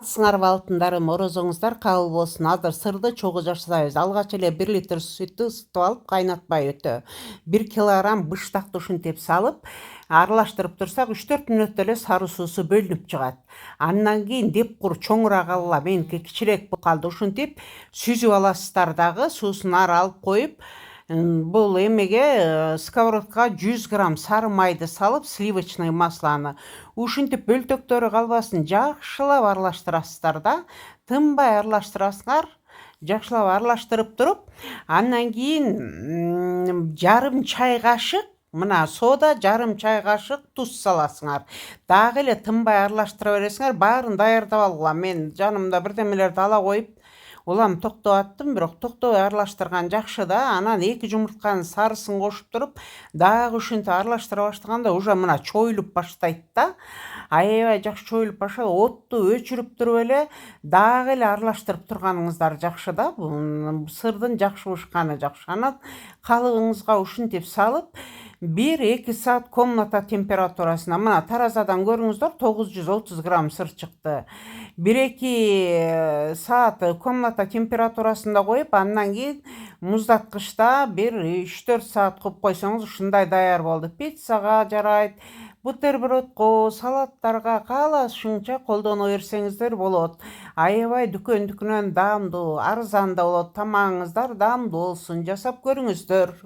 Сыңарып алтындарым, орозоңуздар кабыл болсун. Азыр сырды чогуу жасайбыз. Алгач эле 1 литр сүттү ысытып алып, кайнатпай өтө. 1 килограмм быштакты ушинтип салып, аралаштырып турсак, 3-4 мүнөттө эле сары суусу бөлүнүп чыгат. Андан кийин деп кур чоңураак алгыла, меники кичирээк болуп калды. Ушинтип сүзүп аласыздар дагы, суусун ары алып коюп, бул эмеге сковородкага 100 грамм сары майды салып, сливочный маслону ушинтип бөлтөктөрү калбасын жакшылап аралаштырасыздар да. Тынбай аралаштырасыңар. Жакшылап аралаштырып туруп, андан кийин жарым чай кашык мына сода, жарым чай кашык туз саласыңар. Дагы эле тынбай аралаштыра бересиңер. Баарын даярдап алгыла. Мен жанымда бирдемелерди ала коюп улам токтоп аттым, бирок токтобой аралаштырган жакшы да. Анан 2 жумуртканын сарысын кошуп туруп, дагы ушинтип аралаштыра баштаганда уже мына чоюлуп баштайт да. Аябай жакшы чоюлуп баштап, отту өчүрүп туруп эле дагы эле аралаштырып турганыңыздар жакшы да. Бул сырдын жакшы бышканы жакшы. Анан калыбыңызга ушинтип салып, 1-2 саат комната температурасына, мына таразадан көрүңүздөр, 930 грамм сыр чыкты. 1-2 саат комната температурасында коюп, андан кийин муздаткычта 1-3-4 саат коюп койсоңуз ушундай даяр болду. Пиццага жарайт, бутербродко, салаттарга каалашыңча колдоно берсеңиздер болот. Аябай дүкөндүкүнөн даамдуу, арзан да болот. Тамагыңыздар даамдуу болсун, жасап көрүңүздөр.